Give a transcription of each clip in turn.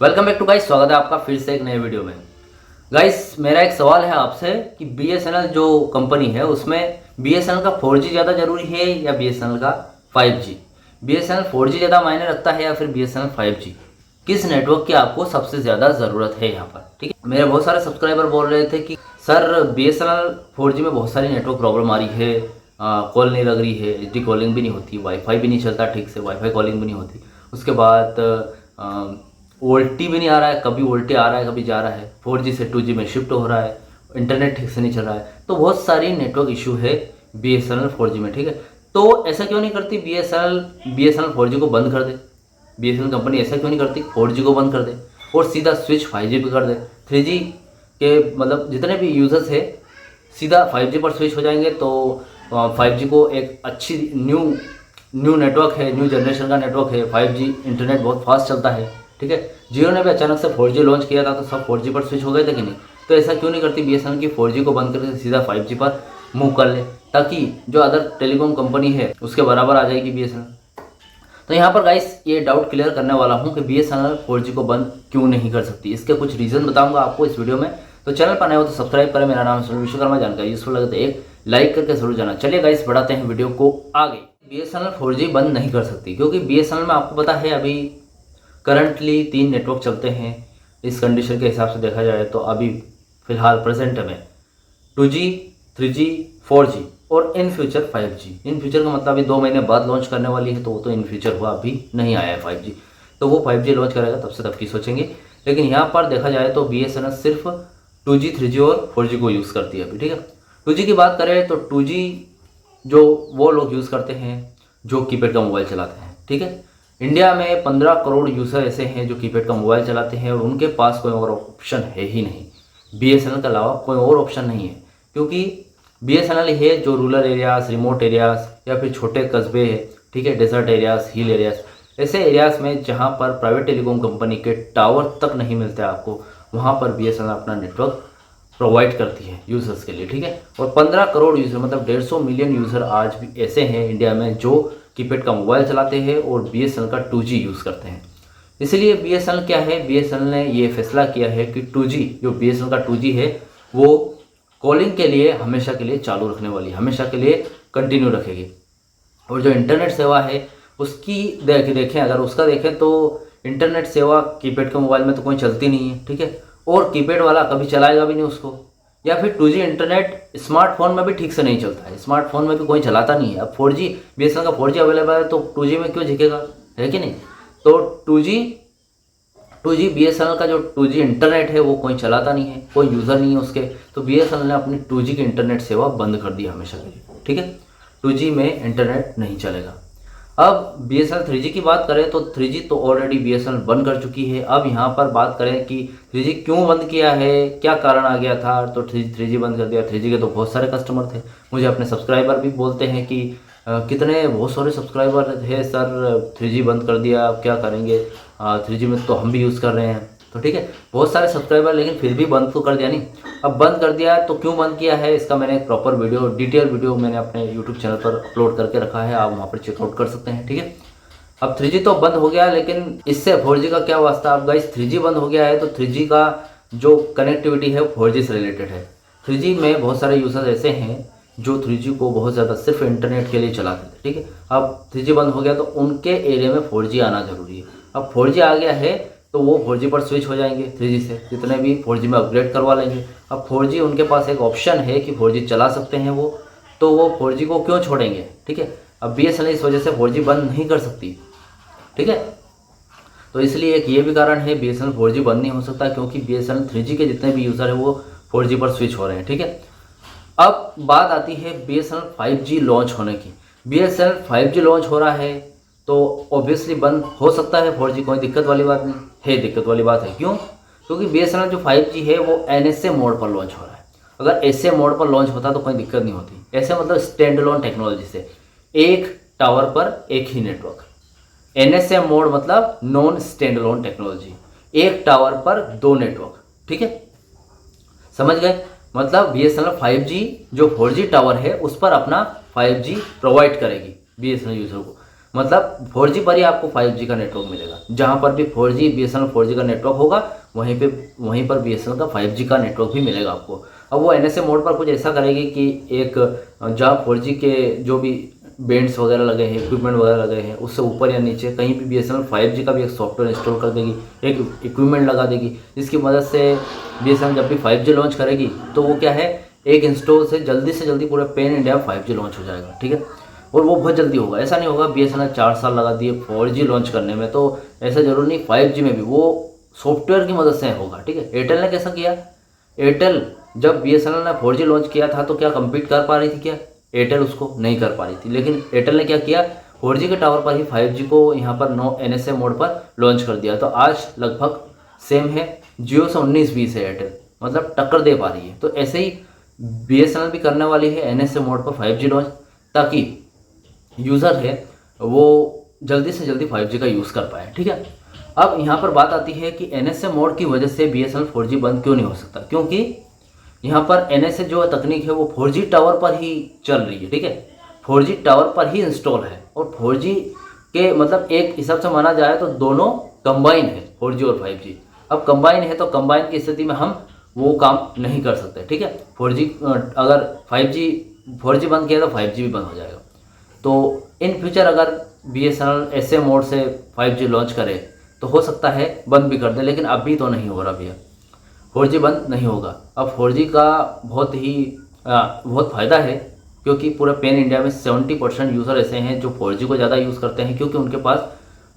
Welcome back to guys, स्वागत है आपका फिर से एक नए वीडियो में। गाइस, मेरा एक सवाल है आपसे कि बीएसएनएल जो कंपनी है उसमें बीएसएनएल का 4G ज़्यादा जरूरी है या बीएसएनएल का 5G। बीएसएनएल 4G ज़्यादा मायने रखता है या फिर बीएसएनएल 5G। किस नेटवर्क की आपको सबसे ज़्यादा ज़रूरत है यहाँ पर, ठीक है। मेरे बहुत सारे सब्सक्राइबर बोल रहे थे कि सर बीएसएनएल 4G में बहुत सारी नेटवर्क प्रॉब्लम आ रही है, कॉल नहीं लग रही है, एचडी कॉलिंग भी नहीं होती, वाईफाई भी नहीं चलता ठीक से, वाईफाई कॉलिंग भी नहीं होती। उसके बाद वोल्टी भी नहीं आ रहा है, कभी वोल्टी आ रहा है कभी जा रहा है, 4G से 2G में शिफ्ट हो रहा है, इंटरनेट ठीक से नहीं चल रहा है। तो बहुत सारी नेटवर्क इशू है बीएसएनएल 4G में, ठीक है। तो ऐसा क्यों नहीं करती बीएसएनएल 4G को बंद कर दे। बीएसएनएल कंपनी ऐसा क्यों नहीं करती, 4G को बंद कर दे और सीधा स्विच 5G पे कर दे। 3G के मतलब जितने भी यूजर्स है सीधा 5G पर स्विच हो जाएंगे। तो 5G को एक अच्छी न्यू नेटवर्क है, न्यू जनरेशन का नेटवर्क है। 5G इंटरनेट बहुत फास्ट चलता है, ठीक है। जियो ने भी अचानक से 4G लॉन्च किया था तो सब 4G पर स्विच हो गए थे कि नहीं। तो ऐसा क्यों नहीं करती बीएसएनएल की 4G को बंद करके सीधा 5G पर मूव कर ले, ताकि जो अदर टेलीकॉम कंपनी है उसके बराबर आ जाएगी बीएसएनएल। तो यहाँ पर गाइस ये डाउट क्लियर करने वाला हूँ कि बीएसएनएल 4G को बंद क्यों नहीं कर सकती। इसके कुछ रीज़न बताऊँगा आपको इस वीडियो में। तो चैनल पर नए हो तो सब्सक्राइब करें। मेरा नाम सुनील विश्वकर्मा। जानकारी यूजफुल लगे तो एक लाइक करके जरूर जाना। चलिए गाइस, बढ़ाते हैं वीडियो को आगे। बीएसएनएल 4G बंद नहीं कर सकती क्योंकि बीएसएनएल में आपको पता है अभी करंटली 3 नेटवर्क चलते हैं। इस कंडीशन के हिसाब से देखा जाए तो अभी फिलहाल प्रेजेंट में 2G, 3G, 4G और in future 5G। In future का मतलब अभी 2 महीने बाद लॉन्च करने वाली है, तो वो तो इन फ्यूचर हुआ, अभी नहीं आया है 5G। तो वो 5G लॉन्च करेगा तब से तब की सोचेंगे। लेकिन यहाँ पर देखा जाए तो बीएसएनएल सिर्फ 2G, 3G और 4G को यूज़ करती है अभी, ठीक है। 2G की बात करें तो 2G जो वो लोग यूज़ करते हैं जो कीपैड का मोबाइल चलाते हैं, ठीक है। इंडिया में 15 करोड़ यूज़र ऐसे हैं जो कीपैड का मोबाइल चलाते हैं और उनके पास कोई और ऑप्शन है ही नहीं। बीएसएनएल के अलावा कोई और ऑप्शन नहीं है, क्योंकि बीएसएनएल है जो रूरल एरियाज़, रिमोट एरियाज़ या फिर छोटे कस्बे है, ठीक है, डेजर्ट एरियाज़, हिल एरियाज़, ऐसे एरियाज़ में जहाँ पर प्राइवेट टेलीकॉम कंपनी के टावर तक नहीं मिलते आपको, वहाँ पर बीएसएनएल अपना नेटवर्क प्रोवाइड करती है यूज़र्स के लिए, ठीक है। और 15 करोड़ यूज़र मतलब 150 मिलियन यूज़र आज भी ऐसे हैं इंडिया में जो कीपैड का मोबाइल चलाते हैं और बीएसएनएल का 2G यूज़ करते हैं। इसलिए बीएसएनएल क्या है, बीएसएनएल ने ये फैसला किया है कि 2G जो बीएसएनएल का 2G है वो कॉलिंग के लिए हमेशा के लिए चालू रखने वाली, हमेशा के लिए कंटिन्यू रखेगी। और जो इंटरनेट सेवा है उसकी देखें, अगर उसका देखें तो इंटरनेट सेवा कीपैड के मोबाइल में तो कोई चलती नहीं है, ठीक है। और कीपैड वाला कभी चलाएगा भी नहीं उसको। या फिर 2G इंटरनेट स्मार्टफोन में भी ठीक से नहीं चलता है, स्मार्टफोन में भी कोई चलाता नहीं है। अब 4G बीएसएनएल का 4G अवेलेबल है तो 2G में क्यों झिकेगा, है कि नहीं। तो 2G बीएसएनएल का जो 2G इंटरनेट है वो कोई चलाता नहीं है, कोई यूज़र नहीं है उसके। तो बीएसएनएल ने अपनी 2G की इंटरनेट सेवा बंद कर दी हमेशा के लिए, ठीक है। 2G में इंटरनेट नहीं चलेगा। अब बीएसएनएल 3G की बात करें तो 3G तो ऑलरेडी बीएसएनएल बंद कर चुकी है। अब यहाँ पर बात करें कि 3G क्यों बंद किया है, क्या कारण आ गया था, तो 3G बंद कर दिया। 3G के तो बहुत सारे कस्टमर थे, मुझे अपने सब्सक्राइबर भी बोलते हैं कि कितने बहुत सारे सब्सक्राइबर थे सर, 3G बंद कर दिया, अब क्या करेंगे, 3G में तो हम भी यूज़ कर रहे हैं। तो ठीक है, बहुत सारे सब्सक्राइबर, लेकिन फिर भी बंद तो कर दिया नहीं। अब बंद कर दिया तो क्यों बंद किया है, इसका मैंने एक प्रॉपर वीडियो, डिटेल वीडियो मैंने अपने यूट्यूब चैनल पर अपलोड करके रखा है, आप वहाँ पर चेकआउट कर सकते हैं, ठीक है। अब 3G तो बंद हो गया, लेकिन इससे 4G का क्या वास्ता। अब गाइस 3G बंद हो गया है तो 3G का जो कनेक्टिविटी है 4G से रिलेटेड है। 3G में बहुत सारे यूजर्स ऐसे हैं जो 3G को बहुत ज़्यादा सिर्फ इंटरनेट के लिए चलाते थे, ठीक है। अब 3G बंद हो गया तो उनके एरिया में 4G आना जरूरी है। अब 4G आ गया है तो वो 4G पर स्विच हो जाएंगे 3G से, जितने भी 4G में अपग्रेड करवा लेंगे। अब 4G उनके पास एक ऑप्शन है कि 4G चला सकते हैं वो, तो वो 4G को क्यों छोड़ेंगे, ठीक है। अब बीएसएनएल इस वजह से 4G बंद नहीं कर सकती, ठीक है। तो इसलिए एक ये भी कारण है बीएसएनएल 4G बंद नहीं हो सकता, क्योंकि बीएसएनएल 3G के जितने भी यूज़र है वो 4G पर स्विच हो रहे हैं, ठीक है। अब बात आती है बीएसएनएल 5G लॉन्च होने की। बीएसएनएल 5G लॉन्च हो रहा है तो ऑब्वियसली बंद हो सकता है 4G, कोई दिक्कत वाली बात नहीं है। दिक्कत वाली बात है क्यों, क्योंकि बीएसएनएल जो 5G है वो NSA मोड पर लॉन्च हो रहा है। अगर ऐसे मोड पर लॉन्च होता तो कोई दिक्कत नहीं होती। ऐसे मतलब स्टैंड अलोन टेक्नोलॉजी से एक टावर पर एक ही नेटवर्क। NSA मोड मतलब नॉन स्टैंड अलोन टेक्नोलॉजी, एक टावर पर 2 नेटवर्क, ठीक है, समझ गए। मतलब बीएसएनएल 5G जो 4G टावर है उस पर अपना 5G प्रोवाइड करेगी बीएसएनएल यूजर को। मतलब 4G पर ही आपको 5G का नेटवर्क मिलेगा। जहाँ पर भी 4G BSNL 4G का नेटवर्क होगा वहीं पर BSNL का 5G का नेटवर्क भी मिलेगा आपको। अब वो NSA मोड पर कुछ ऐसा करेगी कि एक जहाँ 4G के जो भी बैंड्स वगैरह लगे हैं, इक्विपमेंट वगैरह लगे हैं, उससे ऊपर या नीचे कहीं भी BSNL 5G का भी एक सॉफ्टवेयर इंस्टॉल कर देगी, एक इक्विपमेंट लगा देगी, जिसकी मदद से BSNL जब भी 5G लॉन्च करेगी तो वो क्या है, एक इंस्टॉल से जल्दी पूरे पैन इंडिया में 5G लॉन्च हो जाएगा। ठीक है, और वो बहुत जल्दी होगा। ऐसा नहीं होगा BSNL 4 साल लगा दिए 4G लॉन्च करने में, तो ऐसा जरूर नहीं। 5G में भी वो सॉफ्टवेयर की मदद से होगा। ठीक है, एयरटेल ने कैसा किया, एयरटेल जब BSNL ने 4G लॉन्च किया था तो क्या कम्पीट कर पा रही थी क्या, एयरटेल उसको नहीं कर पा रही थी। लेकिन एयरटेल ने क्या किया, 4G के टावर पर ही 5G को यहाँ पर NSA मोड पर लॉन्च कर दिया। तो आज लगभग सेम है, जियो से 19-20 है एयरटेल, मतलब टक्कर दे पा रही है। तो ऐसे ही BSNL भी करने वाली है NSA मोड पर 5G लॉन्च, ताकि यूज़र है वो जल्दी से जल्दी 5G का यूज़ कर पाए। ठीक है, अब यहाँ पर बात आती है कि NSA मोड की वजह से BSNL 4G बंद क्यों नहीं हो सकता, क्योंकि यहाँ पर NSA जो तकनीक है वो 4G टावर पर ही चल रही है। ठीक है, 4G टावर पर ही इंस्टॉल है, और 4G के मतलब एक हिसाब से माना जाए तो दोनों कंबाइन है, 4G और 5G। अब कंबाइन है तो कंबाइन की स्थिति में हम वो काम नहीं कर सकते। ठीक है, 4G अगर 4G बंद किया तो 5G भी बंद हो जाएगा। तो इन फ्यूचर अगर BSNL ऐसे मोड से 5G लॉन्च करे तो हो सकता है बंद भी कर दे, लेकिन अभी तो नहीं हो रहा भैया, 4G बंद नहीं होगा। अब 4G का बहुत फ़ायदा है, क्योंकि पूरे पैन इंडिया में 70% यूज़र ऐसे हैं जो 4G को ज़्यादा यूज़ करते हैं, क्योंकि उनके पास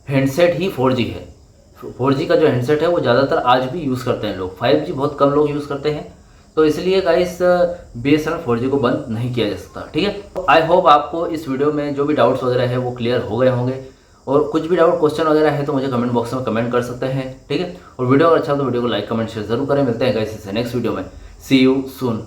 हैंडसेट ही 4G है। 4G का जो हैंडसेट है वो ज़्यादातर आज भी यूज़ करते हैं लोग, 5G बहुत कम लोग यूज़ करते हैं। तो इसलिए गाइस BSNL 4G को बंद नहीं किया जा सकता। ठीक है, तो आई होप आपको इस वीडियो में जो भी डाउट्स वगैरह है वो क्लियर हो गए होंगे, और कुछ भी डाउट क्वेश्चन वगैरह है तो मुझे कमेंट बॉक्स में कमेंट कर सकते हैं। ठीक है, और वीडियो अगर अच्छा तो वीडियो को लाइक कमेंट शेयर जरूर करें। मिलते हैं गाइस इससे नेक्स्ट वीडियो में, सी यू सून।